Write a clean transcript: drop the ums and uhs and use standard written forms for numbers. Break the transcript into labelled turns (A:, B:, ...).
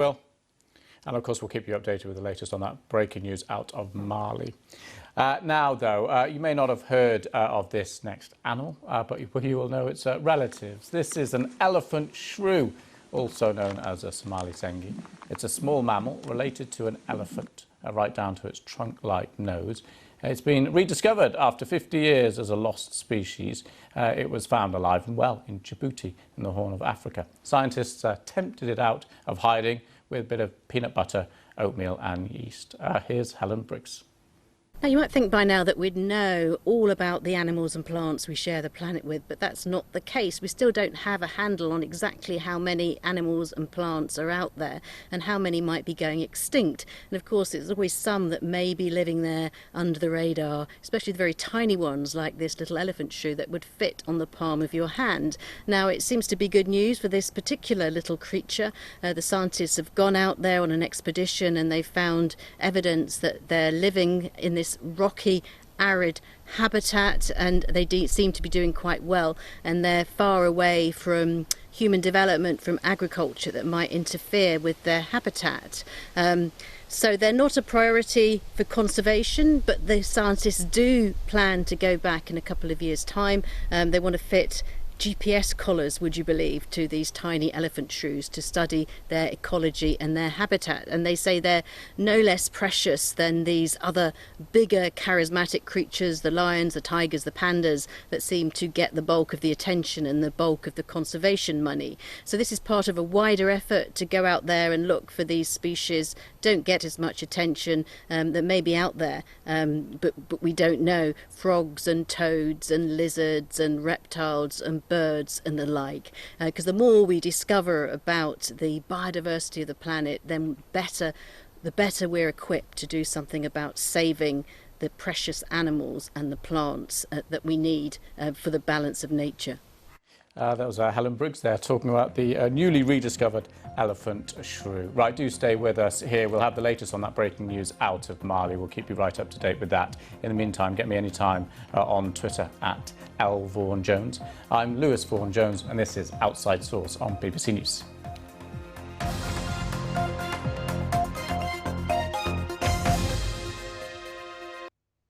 A: Well, and of course we'll keep you updated with the latest on that breaking news out of Mali. Now though, you may not have heard of this next animal, but you will know its relatives. This is an elephant shrew, also known as a Somali sengi. It's a small mammal related to an elephant, right down to its trunk-like nose. It's been rediscovered after 50 years as a lost species. It was found alive and well in Djibouti in the Horn of Africa. Scientists tempted it out of hiding with a bit of peanut butter, oatmeal and yeast. Here's Helen Briggs.
B: Now, you might think by now that we'd know all about the animals and plants we share the planet with, but that's not the case. We still don't have a handle on exactly how many animals and plants are out there and how many might be going extinct. And of course, there's always some that may be living there under the radar, especially the very tiny ones like this little elephant shrew that would fit on the palm of your hand. Now, it seems to be good news for this particular little creature. The scientists have gone out there on an expedition and they've found evidence that they're living in this rocky, arid habitat, and they seem to be doing quite well, and they're far away from human development, from agriculture that might interfere with their habitat. So they're not a priority for conservation, but the scientists do plan to go back in a couple of years' time. They want to fit GPS collars, would you believe, to these tiny elephant shrews to study their ecology and their habitat. And they say they're no less precious than these other bigger charismatic creatures, the lions, the tigers, the pandas, that seem to get the bulk of the attention and the bulk of the conservation money. So this is part of a wider effort to go out there and look for these species don't get as much attention that may be out there, but we don't know. Frogs and toads and lizards and reptiles and birds and the like, because the more we discover about the biodiversity of the planet, then the better we're equipped to do something about saving the precious animals and the plants that we need for the balance of nature.
A: That was Helen Briggs there talking about the newly rediscovered elephant shrew. Right, do stay with us here. We'll have the latest on that breaking news out of Mali. We'll keep you right up to date with that. In the meantime, get me anytime on Twitter at @LVaughanJones. I'm Lewis Vaughan-Jones and this is Outside Source on BBC News.